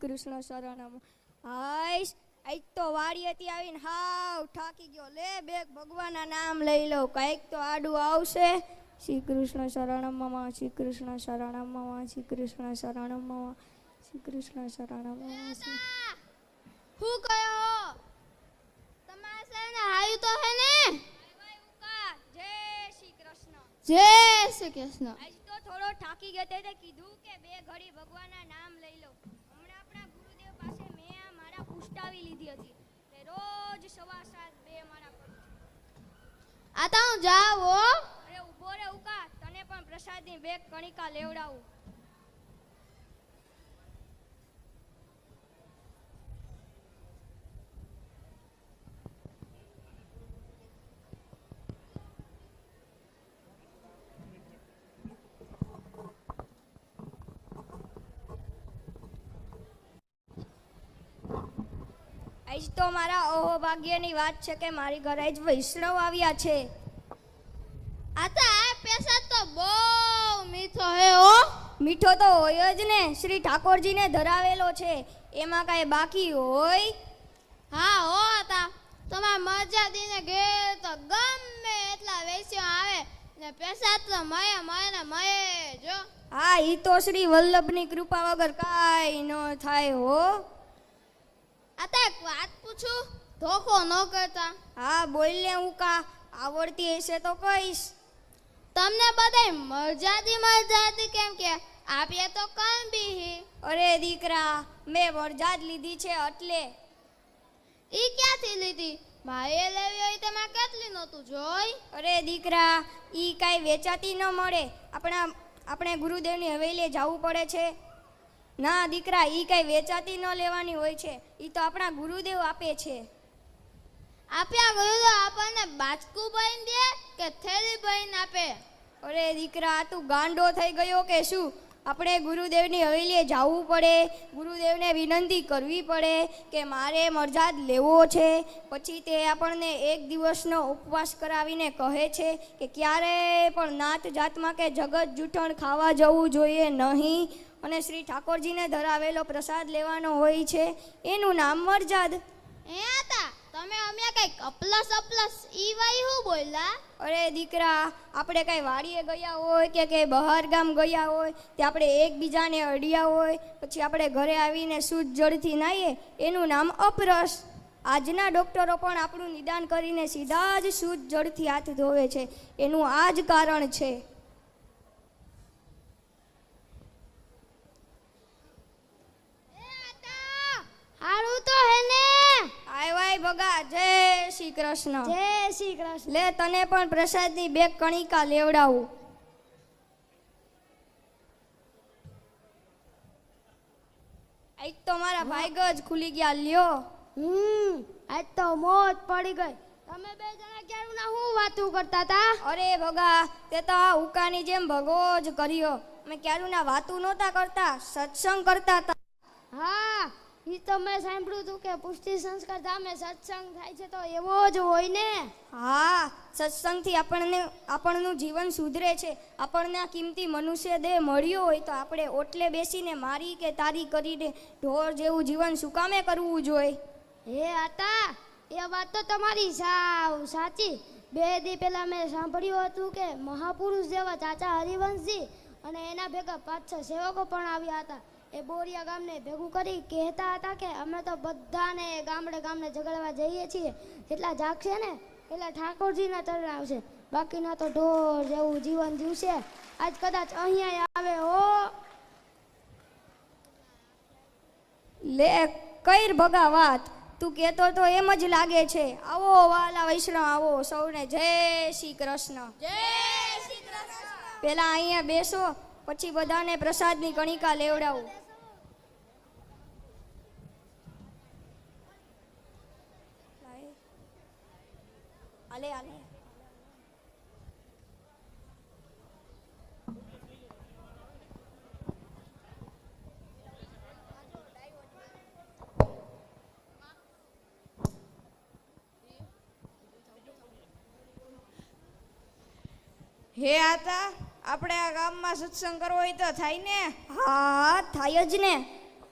કૃષ્ણ શરણમ. હાઈશ આજ તો વાડીએથી આવીને હાવ થાકી ગયો. લે બેગ ભગવાનના નામ લઈ લઉં, કંઈક તો આડું આવશે. શ્રી કૃષ્ણ શરણમ મમ, શ્રી કૃષ્ણ શરણમ મમ, શ્રી કૃષ્ણ શરણમ મમ, શ્રી કૃષ્ણ શરણમ મમ. હું કયો તમારા સને આયુ તો હે ને? જય શ્રી કૃષ્ણ. જય શ્રી કૃષ્ણ. આજ તો થોડો થાકી ગયો તે કીધું કે બે ઘડી ભગવાનના નામ લઈ લઉં. હમણાં આપણા ગુરુદેવ પાસે મેં આ માળા પુષ્ટાવી લીધી હતી કે રોજ સવા સાત બે માળા કરું. આ તો હું જાવ હો. અરે ઊભો રે ઉકા, તને પણ પ્રસાદની બે કણિકા લેવડાવું. આજ તો મારા અહોભાગ્યની વાત છે કે મારી ઘરે આજ વૈષ્ણવ આવ્યા છે. આ તો આ પેશાબ તો બહુ મીઠો હે હો. મીઠો તો હોય જ ને, શ્રી ઠાકોરજીને ધરાવેલો છે, એમાં કાંઈ બાકી હોય? હા હો. હતા તમારા મરજાદીને ઘેર તો ગમે એટલા વૈશ્યો આવે ને પેશાબ તો મયે મયે ને મયે જો. હા, ઈ તો શ્રી વલ્લભની કૃપા વગર કાંઈ ન થાય હો. આ તો એક વાત પૂછું, ધોખો ન કરતા? હા બોલ ને ઉકા, આવડતી હશે તો કહીશ. તમને બધાય મરજાદી મરજાદી કેમ કે આપીએ તો કમ બી? અરે દીકરા, મેં વરજાદ લીધી છે એટલે. ઈ ક્યાંથી લીધી? ભાઈએ લેવી હોય તેમાં કેટલી નહોતું જોઈ? અરે દીકરા, ઈ કાંઈ વેચાતી ન મળે, આપણે ગુરુદેવની હવેલીએ જવું પડે છે. ના દીકરા, ઈ કાંઈ વેચાતી ન લેવાની હોય છે, ઈ તો આપણા ગુરુદેવ આપે છે. આપ્યા ગયું તો આપણને બાચકું ભરીને દે કે થેલી ભરીને આપે? અરે દીકરા, તું ગાંડો થઈ ગયો કે શું? આપણે ગુરુદેવની હવેલીએ જવું પડે, ગુરુદેવને વિનંતી કરવી પડે કે મારે મરજાદ લેવો છે. પછી તે આપણને એક દિવસનો ઉપવાસ કરાવીને કહે છે કે ક્યારે પણ નાત જાતમાં કે જગત જૂઠણ ખાવા જવું જોઈએ નહીં, અને શ્રી ઠાકોરજીને ધરાવેલો પ્રસાદ લેવાનો હોય છે, એનું નામ મરજાદ. એ હતા તમે અમે કઈ કપલસ અપલસ ઈ વાય હું બોલ્યા? અરે દીકરા, આપણે કાંઈ વાડીએ ગયા હોય કે બહાર ગામ ગયા હોય તે આપણે એકબીજાને અડ્યા હોય, પછી આપણે ઘરે આવીને શુદ્ધ જળથી નાહીએ, એનું નામ અપરસ. આજના ડૉક્ટરો પણ આપણું નિદાન કરીને સીધા જ શુદ્ધ જળથી હાથ ધોવે છે, એનું આ જ કારણ છે. હારું તો હે ને? આય ભગા, જય શ્રી કૃષ્ણ. જય શ્રી કૃષ્ણ. લે તને પણ પ્રસાદની બે કણિકા લેવડાવું. આજ તો મારા ભાઈગ જ ખુલી ગયા લ્યો. આજ તો મોજ પડી ગઈ. તમે બે જણા ક્યારું ના હું વાતું કરતા હતા? અરે ભગા, તે તો આ ઉકાની જેમ ભગો જ કર્યો. અમે ક્યારું ના વાતું નહોતા કરતા, સત્સંગ કરતા હતા. હા, ઈ તો મેં સાંભળ્યું હતું કે પુષ્ટિ સંસ્કાર ધામે સત્સંગ થાય છે તો એવો જ હોય ને? હા, સત્સંગથી આપણનું જીવન સુધરે છે. આપણને આ કિંમતી મનુષ્ય દેહ મળ્યો હોય તો આપણે ઓટલે બેસીને મારી કે તારી કરીને ઢોર જેવું જીવન શું કામે કરવું જોઈએ? હે આતા, એ વાત તો તમારી સાવ સાચી. 2 દી પહેલા મેં સાંભળ્યું હતું કે મહાપુરુષ જેવા ચાચા હરિવંશજી અને એના ભેગા 5-6 સેવકો પણ આવ્યા હતા. એ બોરિયા ગામને ભેગું કરી કહેતા હતા કે અમે તો બધાને ગામડે ઝઘડવા જઈએ છીએ, એટલા જાગશે ને એટલા ઠાકોરજીના તરણે આવશે, બાકીના તો ઢોર જેવું જીવન જીવશે. આજ કદાચ અહીંયા આવે હો. લે કઈર ભગા વાત, તું કહેતો તો એમ જ લાગે છે. આવો વાલા વૈષ્ણવ, આવો સૌને જય શ્રી કૃષ્ણ. જય શ્રી કૃષ્ણ. પેલા અહીંયા બેસો, પછી બધાને પ્રસાદની કણિકા લેવડાવું. આલે આલે. હે આતા, આપણે આ ગામમાં સત્સંગ કરવો હોય તો થાય ને? હા થાય જ ને.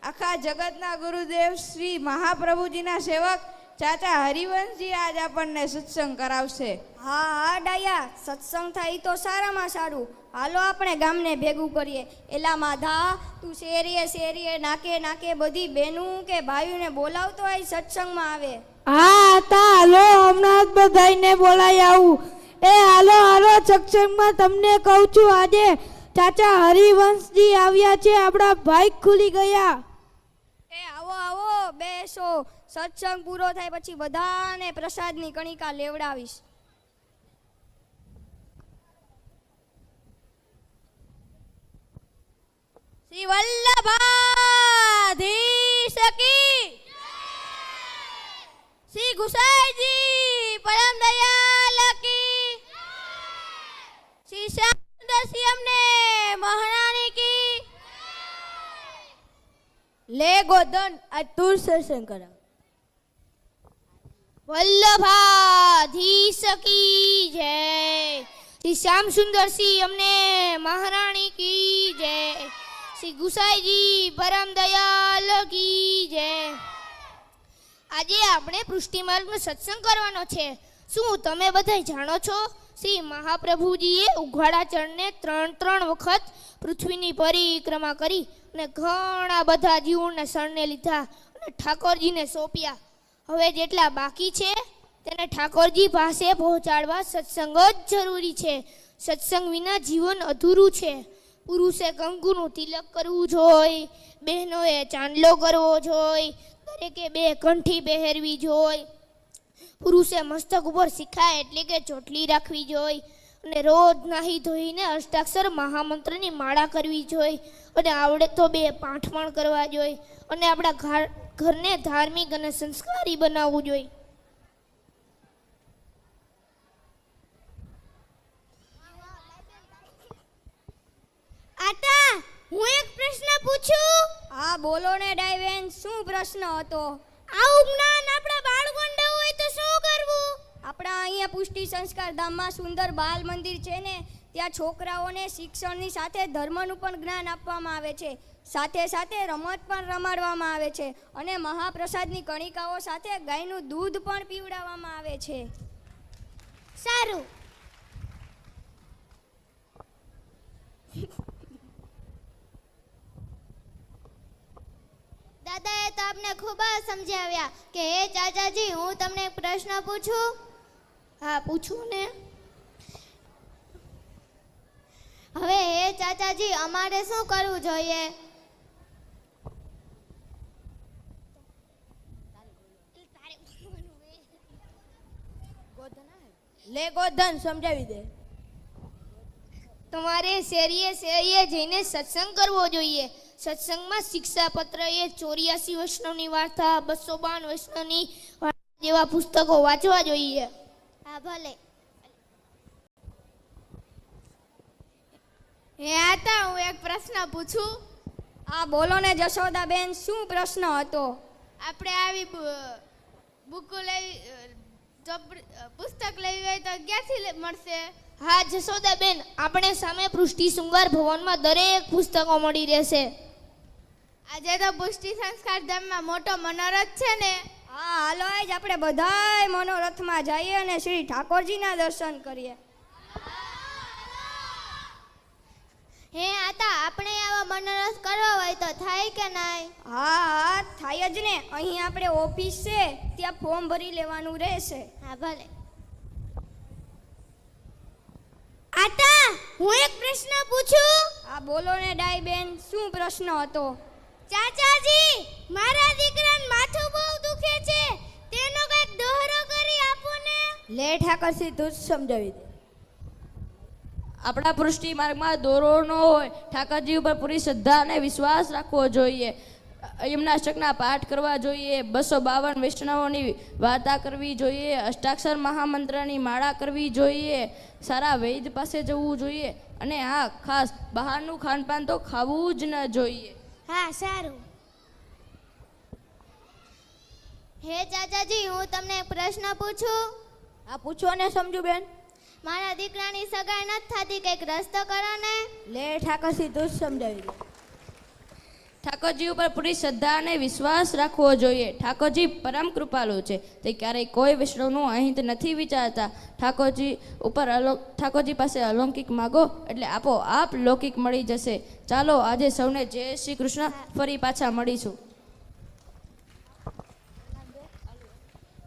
આખા જગતના ગુરુદેવ શ્રી મહાપ્રભુજીના સેવક ચાચા હરિવંશજી આજ આપણને સત્સંગ કરાવશે. હા હા ડાયા, સત્સંગ થાય તો સારામાં સારું. હાલો આપણે ગામને ભેગું કરીએ. એલા માધા, તું શેરીએ શેરીએ નાકે નાકે બધી બેનું કે ભાઈઓને બોલાવતો હોય સત્સંગમાં આવે. હા તા હાલો, હમણાં જ બધાયને બોલાઈ આવું. એ હાલો હાલો, સત્સંગમાં તમને કહું છું આજે ચાચા હરિવંશજી આવ્યા છે. આપણા ભાઈ ખુલી ગયા. એ આવો આવો, બેસો. સત્સંગ પૂરો થાય પછી બધાને પ્રસાદની કણિકા લેવડાવીશ. શ્રી વલ્લભાધીશ કી, શ્રી ગુસાઈજી પરમ દયાલ કી, શ્રી શાંતસિંહ અમને મહારાણી કી. લે ગોદન, આ તું સત્સંગ કરાવ. વલ્લભાધીશ કી જય, શ્રી શ્યામ સુંદરસિંહ અમને મહારાણી કી જય, શ્રી ગુસાઈજી પરમ દયાલ કી જય. આજે આપણે પુષ્ટિમાર્ગનો સત્સંગ કરવાનો છે. શું તમે બધા જાણો છો? શ્રી મહાપ્રભુજીએ ઉઘાડા ચરણને 3 વખત પૃથ્વીની પરિક્રમા કરી અને ઘણા બધા જીવોને શરણે લીધા અને ઠાકોરજીને સોંપ્યા. હવે જેટલા બાકી છે તેને ઠાકોરજી પાસે પહોંચાડવા સત્સંગ જ જરૂરી છે. સત્સંગ વિના જીવન અધૂરું છે. પુરુષે કંકુનું તિલક કરવું જોઈએ, બહેનોએ ચાંદલો કરવો જોઈએ, દરેકે 2 કંઠી પહેરવી જોઈએ, પુરુષે મસ્તક ઉપર શિખા એટલે કે ચોટલી રાખવી જોઈએ અને રોજ નાહી ધોઈને અષ્ટાક્ષર મહામંત્રની માળા કરવી જોઈએ અને આવડે તો 2 પાઠ પણ કરવા જોઈએ અને આપણા ઘરને ધાર્મિક અને સંસ્કારી બનાવવું જોઈએ. આટા, હું એક પ્રશ્ન પૂછું? હા બોલો ને ડાયવેન, શું પ્રશ્ન હતો? આવું જ્ઞાન આપણા બાળકોને હોય તો શું કરવું? આપણા અહીંયા પુષ્ટિ સંસ્કાર ધામમાં સુંદર બાલ મંદિર છે ને, ત્યાં છોકરાઓને શિક્ષણની સાથે ધર્મનું પણ જ્ઞાન આપવામાં આવે છે. સાથે સાથે રમત પણ રમાડવામાં આવે છે અને મહાપ્રસાદની કણિકાઓ સાથે ગાયનું દૂધ પણ પીવડાવવામાં આવે છે. સારું. દાદાએ તો આપને ખૂબ જ સમજાવ્યા કે હે ચાચાજી, હું તમને એક પ્રશ્ન પૂછું? હા પૂછું ને. હવે હે ચાચાજી, અમારે શું કરવું જોઈએ? લે ગોદન, સમજાવી દે. તમારે શેરીએ શેરીએ જઈને સત્સંગ કરવો જોઈએ. સત્સંગમાં શિક્ષાપત્ર એ 84 વૈષ્ણવની વાર્તા, 252 વૈષ્ણવની વાર્તા જેવા પુસ્તકો વાંચવા જોઈએ. હા ભલે. હે આતા, હું એક પ્રશ્ન પૂછું? હા બોલો ને જશોદાબેન, શું પ્રશ્ન હતો? આપણે આવી બુક લેવી, પુસ્તક લેવી હોય તો ક્યાંથી મળશે? હા જશોદાબેન, આપણે સામે પૃષ્ટિ શૃંગાર ભવનમાં દરેક પુસ્તકો મળી રહેશે. આજે તો પુષ્ટિ સંસ્કાર ધામમાં મોટો મનોરથ છે ને. હા હાલો, આજ આપણે બધાય મનોરથમાં જઈએ અને શ્રી ઠાકોરજીના દર્શન કરીએ. હે આતા, આપણે આવા મનોરથ કરવા હોય તો થાય કે નહીં? હા હા થાય જ ને. અહીં આપણે ઓફિસ છે, ત્યાં ફોર્મ ભરી લેવાનું રહેશે. હા ભલે. આતા, હું એક પ્રશ્ન પૂછું? હા બોલો ને ડાયબેન, શું પ્રશ્ન હતો? ચાચાજી, મારા દીકરાને માથું બહુ દુખે છે, તેનો કંઈક દોહરો કરી આપો ને. લે ઠાકરસિંહ, તું જ સમજાવી દે. આપણા પૃષ્ટિ માર્ગમાં દોરો ન હોય. ઠાકરજી ઉપર પૂરી શ્રદ્ધા અને વિશ્વાસ રાખવો જોઈએ. એમના અષ્ટકના પાઠ કરવા જોઈએ, 252 વૈષ્ણવોની વાર્તા કરવી જોઈએ, અષ્ટાક્ષર મહામંત્રની માળા કરવી જોઈએ, સારા વૈદ પાસે જવું જોઈએ અને હા ખાસ બહારનું ખાનપાન તો ખાવું જ ન જોઈએ. હા સારું. હે ચાચાજી, હું તમને એક પ્રશ્ન પૂછું? આ પૂછો ને સમજુ બેન. મારા દીકરાની સગાઈ નથી થતી, કંઈક રસ્તો કરો ને. લે ઠાકરસિંહ, તું જ સમજાવી દે. ઠાકોરજી ઉપર પૂરી શ્રદ્ધા અને વિશ્વાસ રાખવો જોઈએ. ઠાકોરજી પરમ કૃપાળુ છે. તે ક્યારેય કોઈ વૈષ્ણવનું અહિત નથી વિચારતા. ઠાકોરજી પાસે અલૌકિક માગો એટલે આપોઆપ લૌકિક મળી જશે. ચાલો આજે સૌને જય શ્રી કૃષ્ણ. ફરી પાછા મળીશું.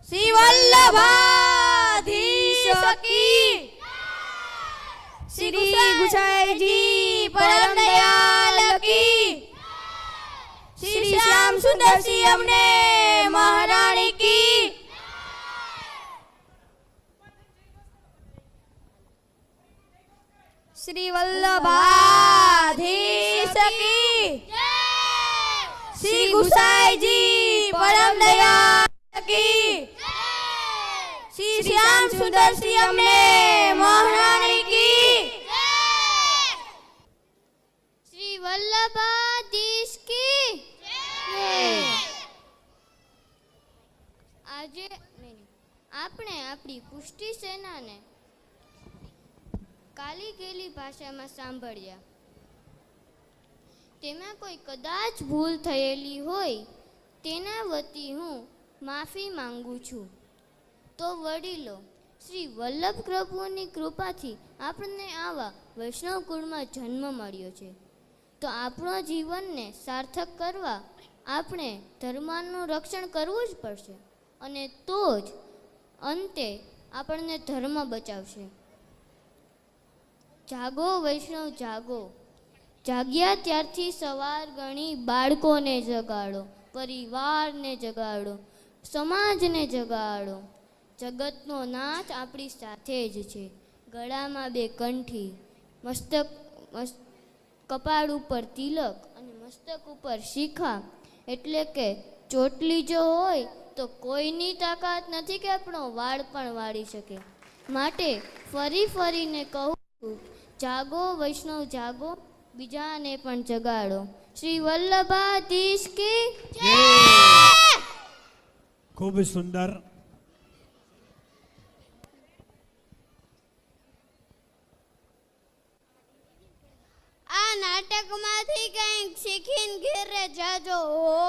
શ્રી વલ્લભાધીશ કી શ્રી ગુસાઈજી પરમ દયાલ કી શ્રી શ્યામ સુંદરસિંહ અમને મહારાણી કી શ્રી વલ્લભાધીશ કી શ્રી ગુસાઈજી પરમ દયાલ કી શ્રી શ્યામ સુંદરસિંહ અમને મહારાણી કી શ્રી વલ્લભાધીશ કી આજે આપણે આપણી પુષ્ટિ સેનાને કાલી ગયેલી ભાષામાં સાંભળ્યા. તેમાં કોઈ કદાચ ભૂલ થયેલી હોય તેના વતી હું માફી માંગુ છું. તો વડીલો, શ્રી વલ્લભ પ્રભુની કૃપાથી આપણને આવા વૈષ્ણવ કુળમાં જન્મ મળ્યો છે. તો આપણો જીવનને સાર્થક કરવા આપણે ધર્મનું રક્ષણ કરવું જ પડશે, અને તો જ અંતે આપણને ધર્મ બચાવશે. જાગો વૈષ્ણવ જાગો. જાગ્યા ત્યારથી સવાર ગણી બાળકોને જગાડો, પરિવારને જગાડો, સમાજને જગાડો. જગતનો નાથ આપણી સાથે જ છે. ગળામાં 2 કંઠી, કપાળ ઉપર તિલક અને મસ્તક ઉપર શિખા, એટલે કે ચોટલી જો હોય તો કોઈની તાકાત નથી કે આપણો વાળ પણ વાળી શકે. માટે ફરી ફરીને કહું છું, જાગો વૈષ્ણવ જાગો, બીજાને પણ જગાડો. શ્રી વલ્લભાધીશ કી જય. ખૂબ સુંદર. આ નાટકમાંથી કંઈક શીખીને ઘેરે જાજો હો.